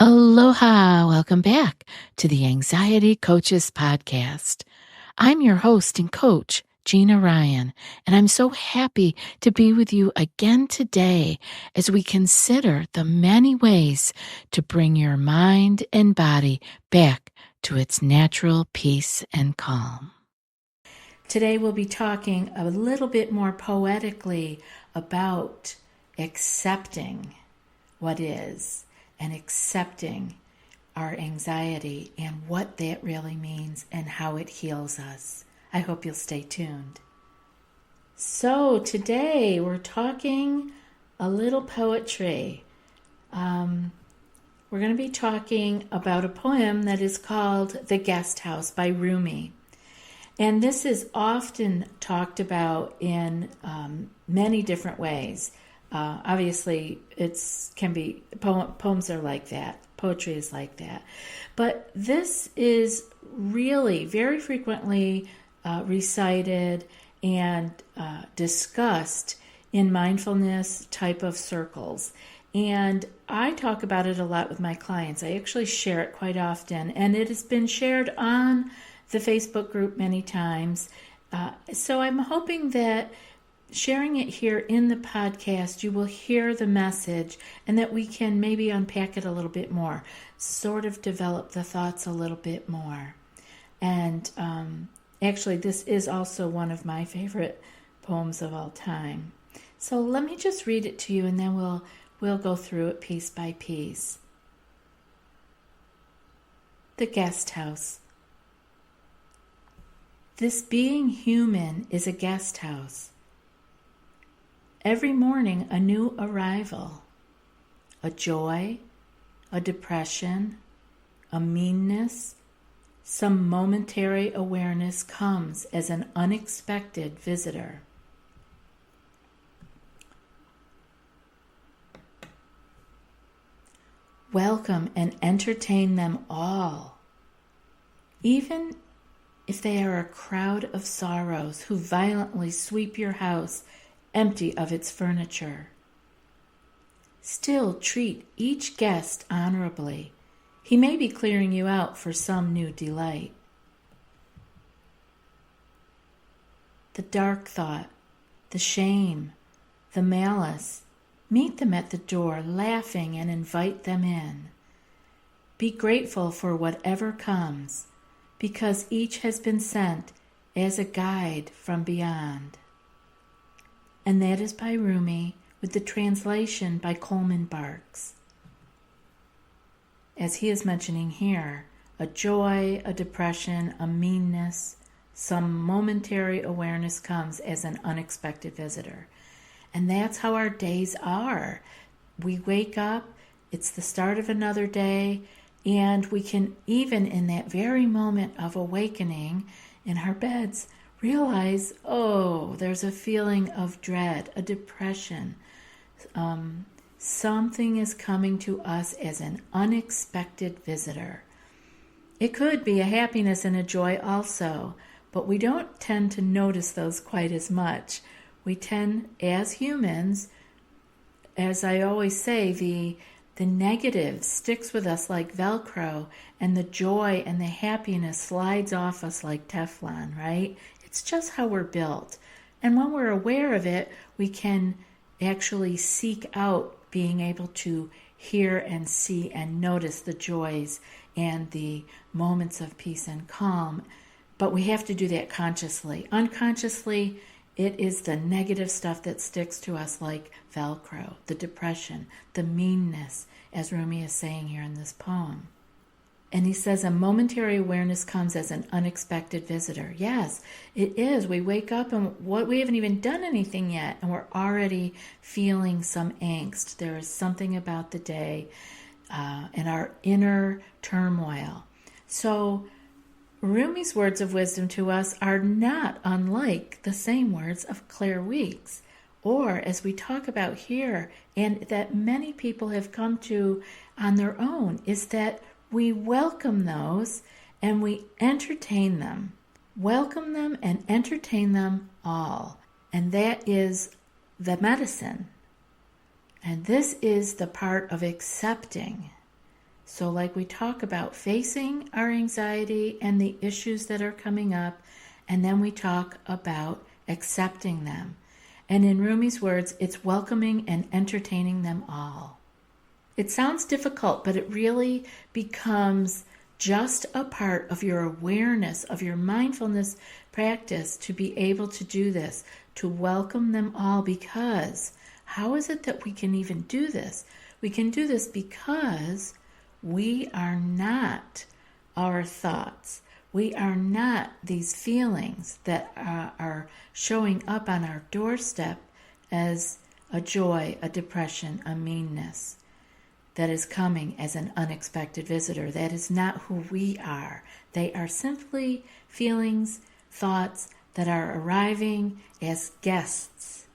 Aloha! Welcome back to the Anxiety Coaches Podcast. I'm your host and coach, Gina Ryan, and I'm so happy to be with you again today as we consider the many ways to bring your mind and body back to its natural peace and calm. Today we'll be talking a little bit more poetically about accepting what is and accepting our anxiety and what that really means and how it heals us. I hope you'll stay tuned. So today we're talking a little poetry. We're going to be talking about a poem that is called The Guest House by Rumi. And this is often talked about in many different ways. Obviously, poems are like that. Poetry is like that. But this is really very frequently recited and discussed in mindfulness type of circles. And I talk about it a lot with my clients. I actually share it quite often. And it has been shared on the Facebook group many times. So I'm hoping that sharing it here in the podcast, you will hear the message and that we can maybe unpack it a little bit more, sort of develop the thoughts a little bit more. And actually, this is also one of my favorite poems of all time. So let me just read it to you and then we'll go through it piece by piece. The Guest House. This being human is a guest house. Every morning a new arrival, a joy, a depression, a meanness, some momentary awareness comes as an unexpected visitor. Welcome and entertain them all, even if they are a crowd of sorrows who violently sweep your house empty of its furniture. Still treat each guest honorably. He may be clearing you out for some new delight. The dark thought, the shame, the malice, meet them at the door laughing and invite them in. Be grateful for whatever comes, because each has been sent as a guide from beyond. And that is by Rumi, with the translation by Coleman Barks. As he is mentioning here, a joy, a depression, a meanness, some momentary awareness comes as an unexpected visitor. And that's how our days are. We wake up, it's the start of another day, and we can, even in that very moment of awakening in our beds, realize, there's a feeling of dread, a depression. Something is coming to us as an unexpected visitor. It could be a happiness and a joy also, but we don't tend to notice those quite as much. We tend, as humans, as I always say, the negative sticks with us like Velcro, and the joy and the happiness slides off us like Teflon, right? It's just how we're built. And when we're aware of it, we can actually seek out being able to hear and see and notice the joys and the moments of peace and calm. But we have to do that consciously. Unconsciously, it is the negative stuff that sticks to us like Velcro, the depression, the meanness, as Rumi is saying here in this poem. And he says a momentary awareness comes as an unexpected visitor. Yes, it is. We wake up and we haven't even done anything yet, and we're already feeling some angst. There is something about the day and our inner turmoil. So Rumi's words of wisdom to us are not unlike the same words of Claire Weeks, or as we talk about here, and that many people have come to on their own, is that we welcome those and we entertain them. Welcome them and entertain them all. And that is the medicine. And this is the part of accepting. So like we talk about facing our anxiety and the issues that are coming up, and then we talk about accepting them. And in Rumi's words, it's welcoming and entertaining them all. It sounds difficult, but it really becomes just a part of your awareness, of your mindfulness practice to be able to do this, to welcome them all. Because how is it that we can even do this? We can do this because we are not our thoughts. We are not these feelings that are showing up on our doorstep as a joy, a depression, a meanness that is coming as an unexpected visitor. That is not who we are. They are simply feelings, thoughts that are arriving as guests,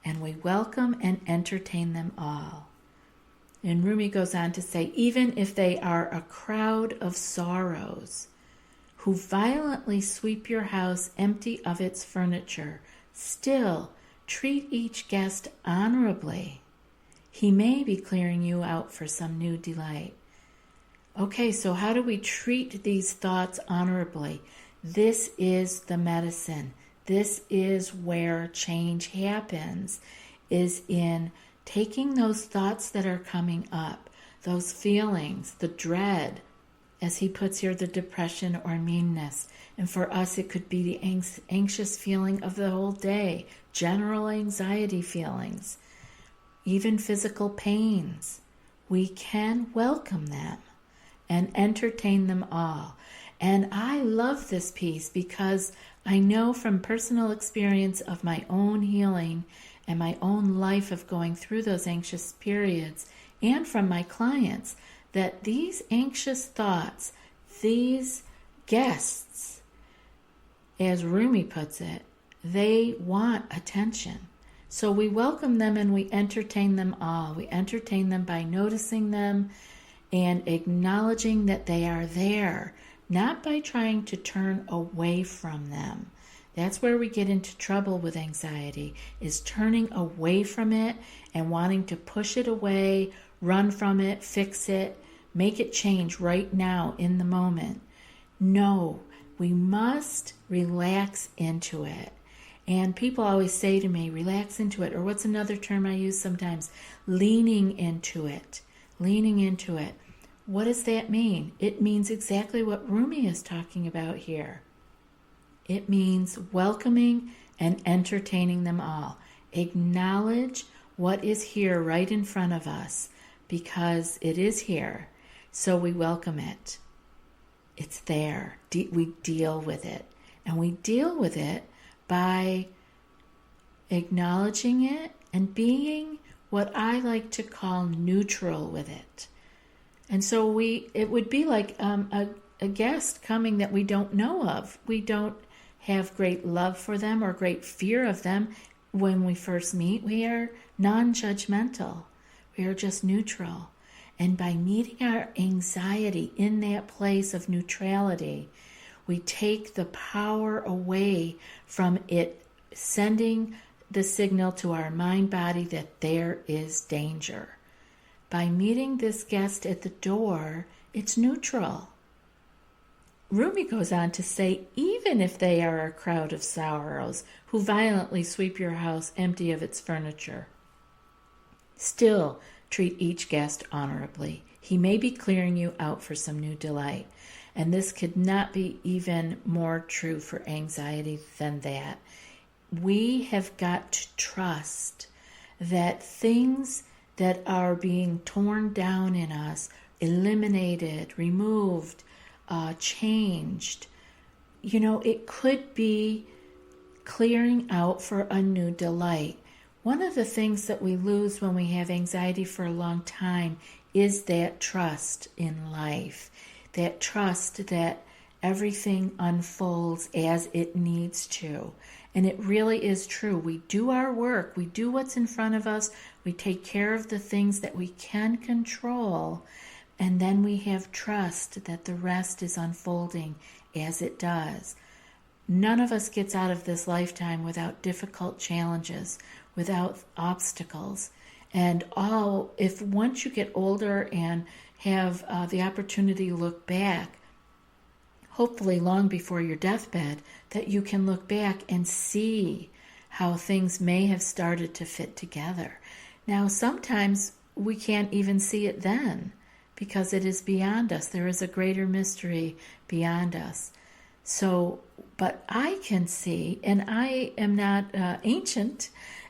and we welcome and entertain them all. And Rumi goes on to say, even if they are a crowd of sorrows who violently sweep your house empty of its furniture, still treat each guest honorably. He may be clearing you out for some new delight. Okay, so how do we treat these thoughts honorably? This is the medicine. This is where change happens, is in taking those thoughts that are coming up, those feelings, the dread, as he puts here, the depression or meanness. And for us, it could be the anxious feeling of the whole day, general anxiety feelings, even physical pains. We can welcome them and entertain them all. And I love this piece because I know from personal experience of my own healing and my own life of going through those anxious periods, and from my clients, that these anxious thoughts, these guests, as Rumi puts it, they want attention. So we welcome them and we entertain them all. We entertain them by noticing them and acknowledging that they are there, not by trying to turn away from them. That's where we get into trouble with anxiety, is turning away from it and wanting to push it away, run from it, fix it, make it change right now in the moment. No, we must relax into it. And people always say to me, relax into it, or what's another term I use sometimes? Leaning into it. Leaning into it. What does that mean? It means exactly what Rumi is talking about here. It means welcoming and entertaining them all. Acknowledge what is here right in front of us, because it is here. So we welcome it. It's there. We deal with it. And we deal with it by acknowledging it and being what I like to call neutral with it. And so it would be like a guest coming that we don't know of. We don't have great love for them or great fear of them. When we first meet, we are non-judgmental. We are just neutral. And by meeting our anxiety in that place of neutrality, we take the power away from it sending the signal to our mind body that there is danger. By meeting this guest at the door, it's neutral. Rumi goes on to say, even if they are a crowd of sorrows who violently sweep your house empty of its furniture, still treat each guest honorably. He may be clearing you out for some new delight. And this could not be even more true for anxiety than that. We have got to trust that things that are being torn down in us, eliminated, removed, changed, it could be clearing out for a new delight. One of the things that we lose when we have anxiety for a long time is that trust in life, that trust that everything unfolds as it needs to. And it really is true. We do our work. We do what's in front of us. We take care of the things that we can control. And then we have trust that the rest is unfolding as it does. None of us gets out of this lifetime without difficult challenges, without obstacles. And if once you get older and have the opportunity to look back, hopefully long before your deathbed, that you can look back and see how things may have started to fit together. Now, sometimes we can't even see it then because it is beyond us. There is a greater mystery beyond us. So, but I can see, and I am not ancient,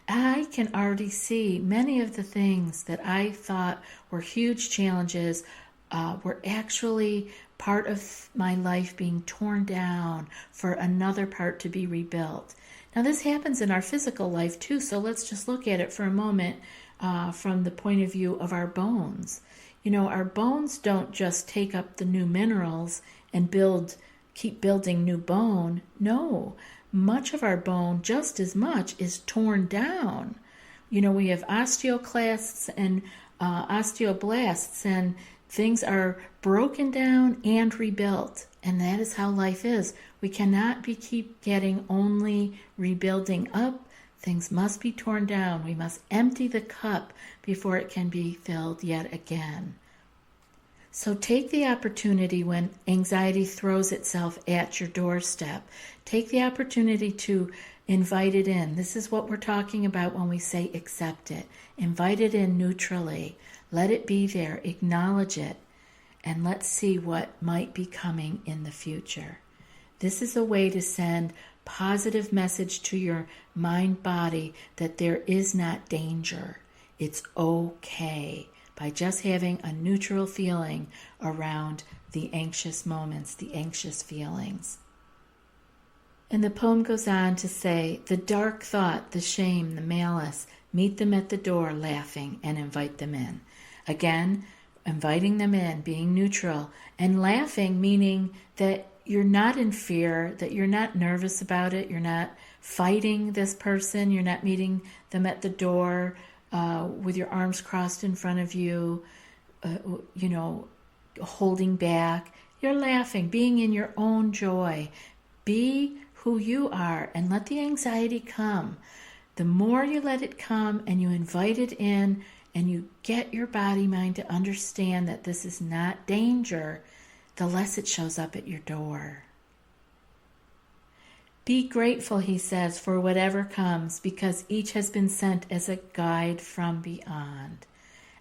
I can already see many of the things that I thought were huge challenges were actually part of my life being torn down for another part to be rebuilt. Now, this happens in our physical life too, so let's just look at it for a moment from the point of view of our bones. You know, our bones don't just take up the new minerals and keep building new bone. No, much of our bone, just as much, is torn down. You know, we have osteoclasts and osteoblasts, and things are broken down and rebuilt. And that is how life is. We cannot keep getting only rebuilding up. Things must be torn down. We must empty the cup before it can be filled yet again. So take the opportunity when anxiety throws itself at your doorstep. Take the opportunity to invite it in. This is what we're talking about when we say accept it. Invite it in neutrally. Let it be there. Acknowledge it. And let's see what might be coming in the future. This is a way to send positive message to your mind body that there is not danger. It's okay, by just having a neutral feeling around the anxious moments, the anxious feelings. And the poem goes on to say, the dark thought, the shame, the malice, meet them at the door laughing and invite them in. Again, inviting them in, being neutral, and laughing, meaning that you're not in fear, that you're not nervous about it, you're not fighting this person, you're not meeting them at the door with your arms crossed in front of you, holding back. You're laughing, being in your own joy. Be who you are and let the anxiety come. The more you let it come and you invite it in and you get your body, mind to understand that this is not danger, the less it shows up at your door. Be grateful, he says, for whatever comes, because each has been sent as a guide from beyond.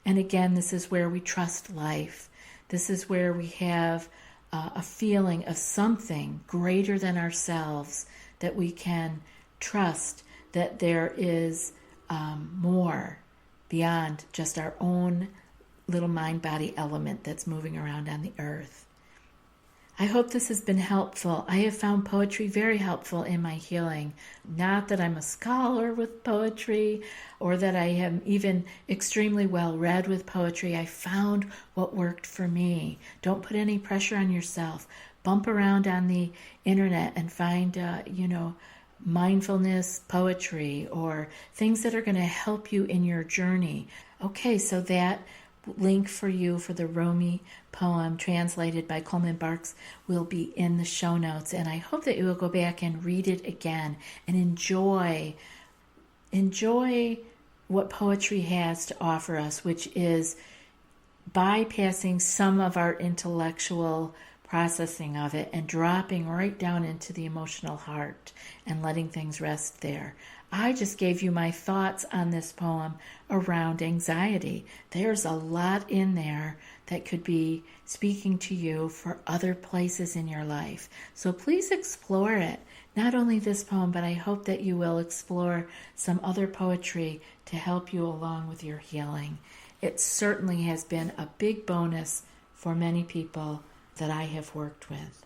And again, this is where we trust life. This is where we have a feeling of something greater than ourselves that we can trust, that there is more beyond just our own little mind-body element that's moving around on the earth. I hope this has been helpful. I have found poetry very helpful in my healing. Not that I'm a scholar with poetry or that I am even extremely well read with poetry. I found what worked for me. Don't put any pressure on yourself. Bump around on the internet and find, mindfulness poetry or things that are going to help you in your journey. Okay, so that link for you for the Rumi poem translated by Coleman Barks will be in the show notes, and I hope that you will go back and read it again and enjoy what poetry has to offer us, which is bypassing some of our intellectual processing of it and dropping right down into the emotional heart and letting things rest there. I just gave you my thoughts on this poem around anxiety. There's a lot in there that could be speaking to you for other places in your life. So please explore it. Not only this poem, but I hope that you will explore some other poetry to help you along with your healing. It certainly has been a big bonus for many people that I have worked with.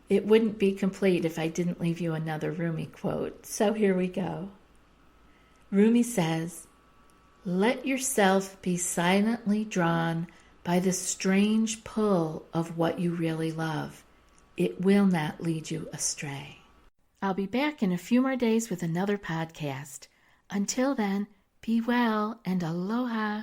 It wouldn't be complete if I didn't leave you another Rumi quote. So here we go. Rumi says, "Let yourself be silently drawn by the strange pull of what you really love. It will not lead you astray." I'll be back in a few more days with another podcast. Until then, be well and aloha.